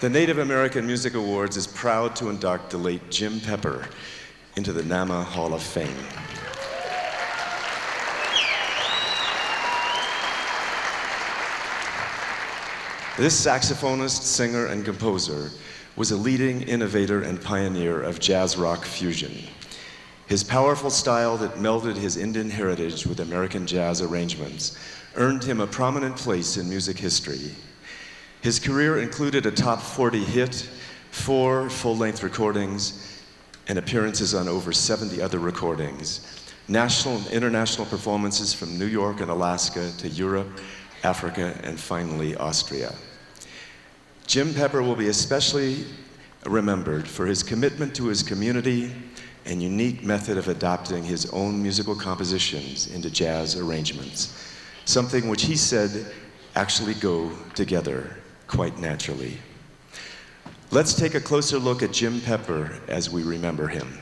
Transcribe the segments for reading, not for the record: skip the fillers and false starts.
The Native American Music Awards is proud to induct the late Jim Pepper into the NAMA Hall of Fame. This saxophonist, singer, and composer was a leading innovator and pioneer of jazz rock fusion. His powerful style that melded his Indian heritage with American jazz arrangements earned him a prominent place in music history. His career included a top 40 hit, 4 full-length recordings, and appearances on over 70 other recordings, national and international performances from New York and Alaska to Europe, Africa, and finally Austria. Jim Pepper will be especially remembered for his commitment to his community and unique method of adapting his own musical compositions into jazz arrangements, something which he said actually go together quite naturally. Let's take a closer look at Jim Pepper as we remember him.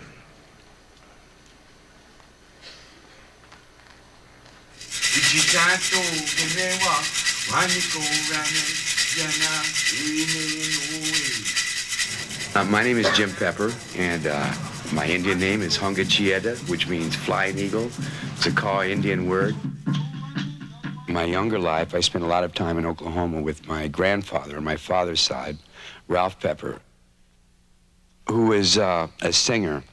My name is Jim Pepper, and my Indian name is Hunga Chieda, which means flying eagle. It's a Kaw Indian word. My younger life, I spent a lot of time in Oklahoma with my grandfather on my father's side, Ralph Pepper, who was a singer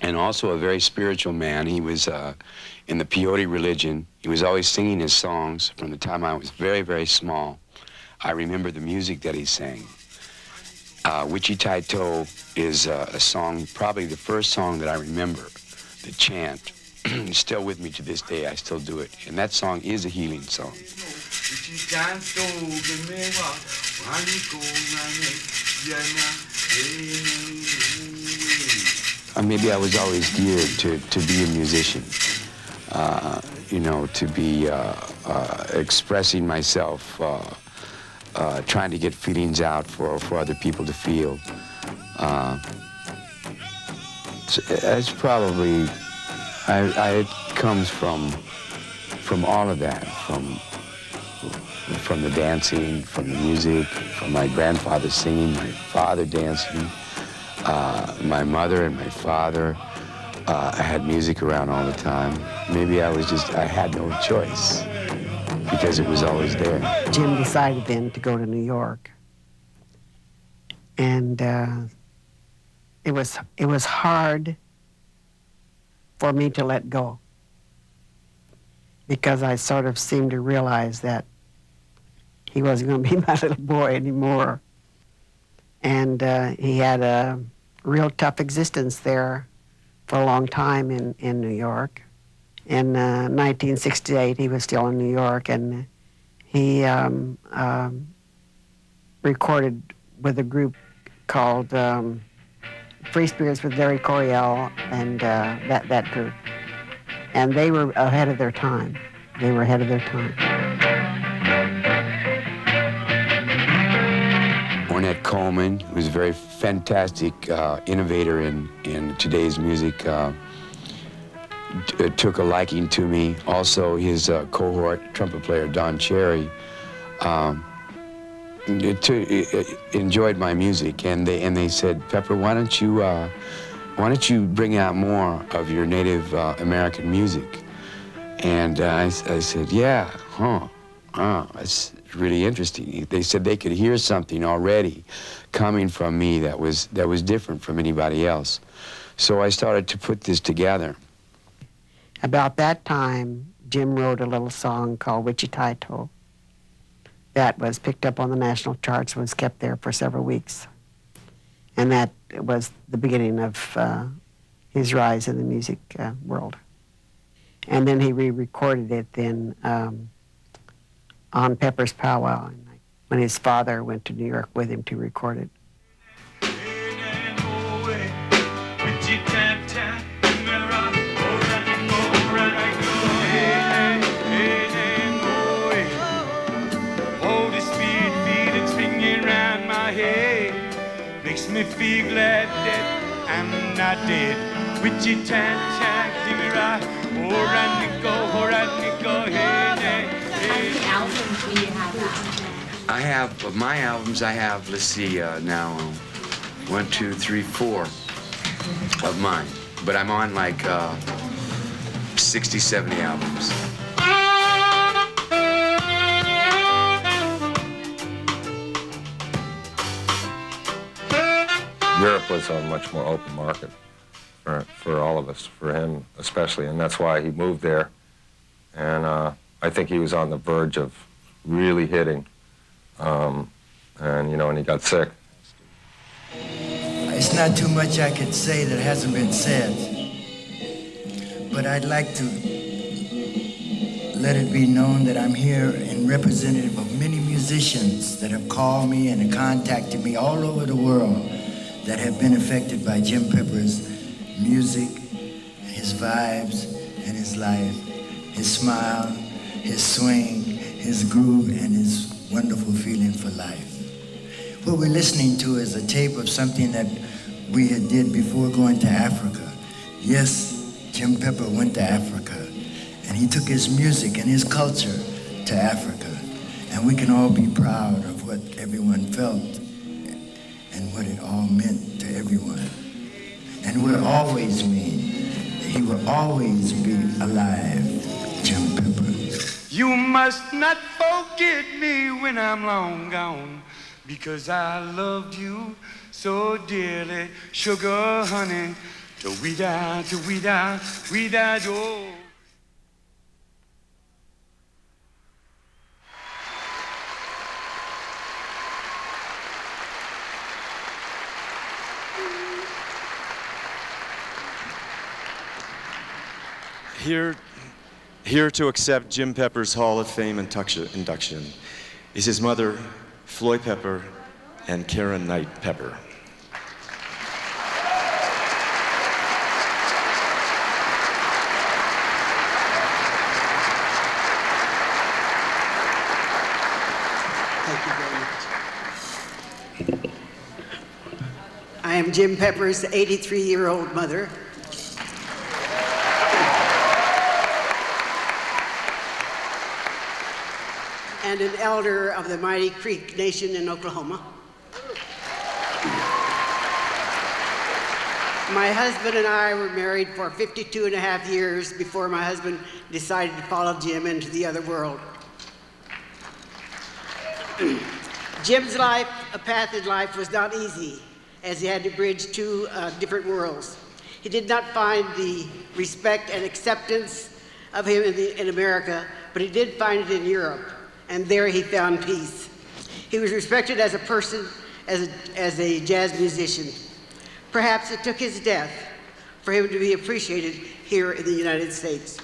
and also a very spiritual man. He was in the peyote religion. He was always singing his songs from the time I was very, very small. I remember the music that he sang. Wichita Toe is a song, probably the first song that I remember, the chant. It's still with me to this day. I still do it. And that song is a healing song. Maybe I was always geared to be a musician, you know, to be expressing myself, trying to get feelings out for other people to feel. It's probably, it comes from all of that, from the dancing, from the music, from my grandfather singing, my father dancing, my mother and my father. I had music around all the time. Maybe I had no choice because it was always there. Jim decided then to go to New York. And it was hard for me to let go, because I sort of seemed to realize that he wasn't going to be my little boy anymore. And he had a real tough existence there for a long time in New York. In 1968, he was still in New York, and he recorded with a group called Free Spirits with Larry Coryell and that group. And they were ahead of their time. They were ahead of their time. Ornette Coleman, who was a very fantastic innovator in today's music, took a liking to me. Also, his cohort trumpet player, Don Cherry, enjoyed my music, and they said, Pepper, why don't you bring out more of your Native American music? And I said, yeah, it's really interesting. They said they could hear something already coming from me that was different from anybody else. So I started to put this together. About that time, Jim wrote a little song called Wichita Toe that was picked up on the national charts, was kept there for several weeks. And that was the beginning of his rise in the music world. And then he re-recorded it then on Pepper's Powwow when his father went to New York with him to record it. Makes me feel glad that I'm not dead. Wichita, give me right. Hey, hey, hey. How many albums do you have out? I have, of my albums, I have, let's see, now, 1, 2, 3, 4 of mine. But I'm on like 60, 70 albums. Europe was a much more open market for all of us, for him especially, and that's why he moved there. And I think he was on the verge of really hitting, and he got sick. It's not too much I could say that hasn't been said, but I'd like to let it be known that I'm here in representative of many musicians that have called me and contacted me all over the world that have been affected by Jim Pepper's music, his vibes, and his life, his smile, his swing, his groove, and his wonderful feeling for life. What we're listening to is a tape of something that we had did before going to Africa. Yes, Jim Pepper went to Africa, and he took his music and his culture to Africa, and we can all be proud of what everyone felt and what it all meant to everyone. And will always mean that he will always be alive, Jim Pepper. You must not forget me when I'm long gone, because I loved you so dearly. Sugar, honey, till we die, oh. Here to accept Jim Pepper's Hall of Fame induction is his mother, Floy Pepper, and Karen Knight Pepper. Thank you very much. I am Jim Pepper's 83-year-old mother. And an elder of the Mighty Creek Nation in Oklahoma. My husband and I were married for 52 and a half years before my husband decided to follow Jim into the other world. Jim's life, a path in life, was not easy, as he had to bridge two different worlds. He did not find the respect and acceptance of him in America, but he did find it in Europe. And there he found peace. He was respected as a person, as a jazz musician. Perhaps it took his death for him to be appreciated here in the United States.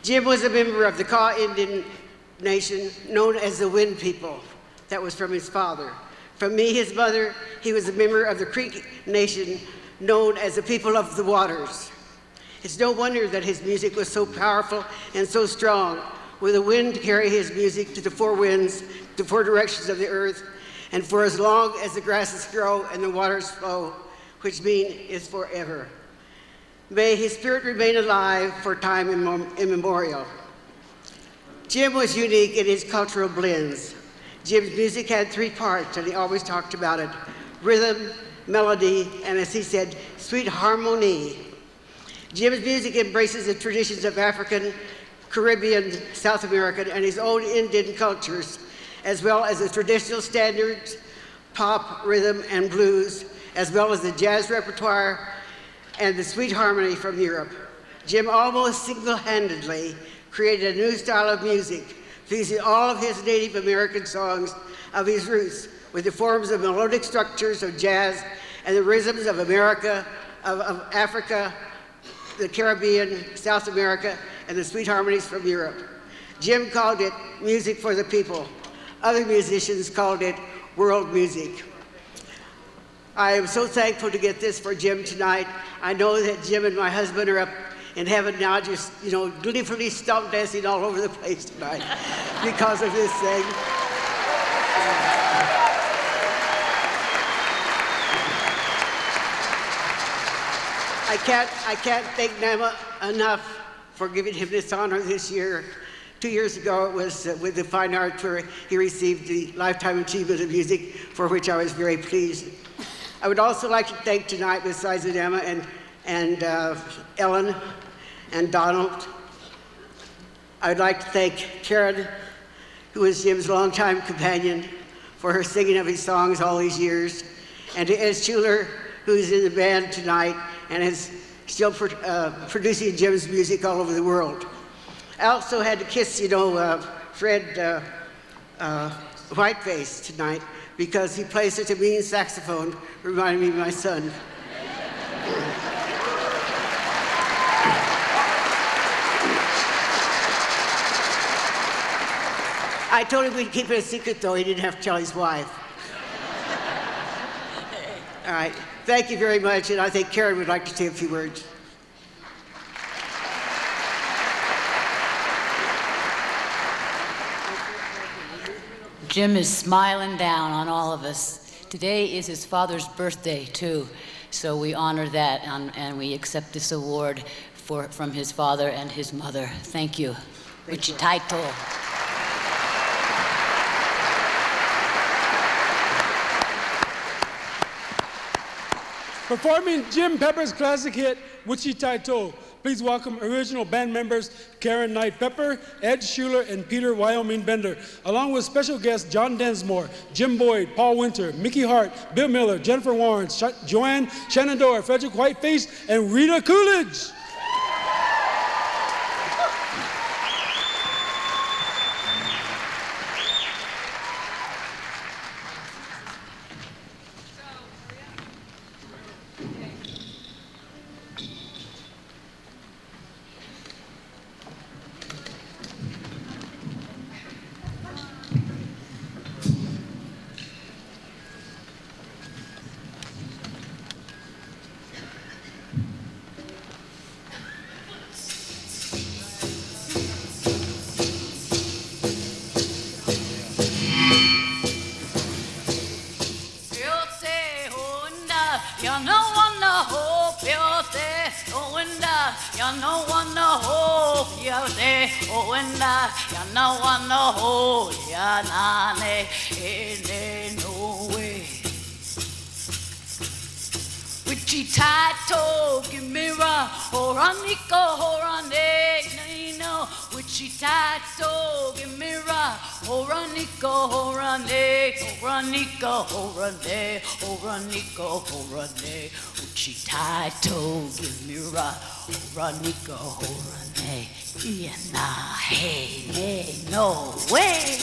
Jim was a member of the Kaw Indian Nation, known as the Wind People. That was from his father. From me, his mother, he was a member of the Creek Nation, known as the People of the Waters. It's no wonder that his music was so powerful and so strong, with the wind to carry his music to the four winds, the four directions of the earth, and for as long as the grasses grow and the waters flow, which mean is forever. May his spirit remain alive for time immemorial. Jim was unique in his cultural blends. Jim's music had three parts, and he always talked about it: rhythm, melody, and as he said, sweet harmony. Jim's music embraces the traditions of African, Caribbean, South American, and his own Indian cultures, as well as the traditional standards, pop, rhythm, and blues, as well as the jazz repertoire and the sweet harmony from Europe. Jim almost single-handedly created a new style of music, fusing all of his Native American songs of his roots with the forms of melodic structures of jazz and the rhythms of America, of Africa, the Caribbean, South America, and the sweet harmonies from Europe. Jim called it music for the people. Other musicians called it world music. I am so thankful to get this for Jim tonight. I know that Jim and my husband are up in heaven now, just, gleefully stomp dancing all over the place tonight because of this thing. I can't thank NAMA enough for giving him this honor this year 2 years ago, it was with the Fine Arts where he received the Lifetime Achievement of Music, for which I was very pleased. I would also like to thank tonight, besides Emma and Ellen and Donald, I would like to thank Karen, who is Jim's longtime companion, for her singing of his songs all these years, and to Ed Schuler, who's in the band tonight and is still producing Jim's music all over the world. I also had to kiss, Fred Whiteface tonight because he plays such a mean saxophone, reminding me of my son. I told him we'd keep it a secret, though. He didn't have to tell his wife. All right. Thank you very much, and I think Karen would like to say a few words. Jim is smiling down on all of us. Today is his father's birthday, too, so we honor that, and we accept this award from his father and his mother. Thank you. Wichitaito. Performing Jim Pepper's classic hit, Wichitaito. Please welcome original band members Karen Knight Pepper, Ed Schuler, and Peter Wyoming Bender, along with special guests John Densmore, Jim Boyd, Paul Winter, Mickey Hart, Bill Miller, Jennifer Warren, Joanne Shenandoah, Frederick Whiteface, and Rita Coolidge. Wichitaito, give me a horaniko, horane, no. Wichitaito, give me a horaniko, horane, horaniko, horane, horaniko, horane. Wichitaito, give me a horaniko, horane, yeah, hey, nay, no way.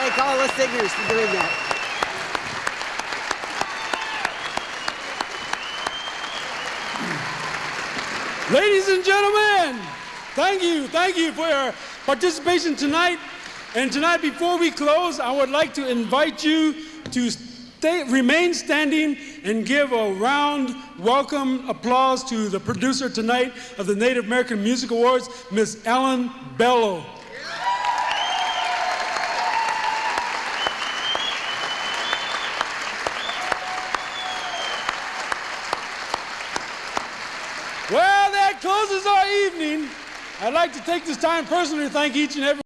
thank all the singers for doing that. Ladies and gentlemen, thank you for your participation tonight. And tonight, before we close, I would like to invite you to remain standing and give a round welcome applause to the producer tonight of the Native American Music Awards, Miss Ellen Bello. Well, that closes our evening. I'd like to take this time personally to thank each and every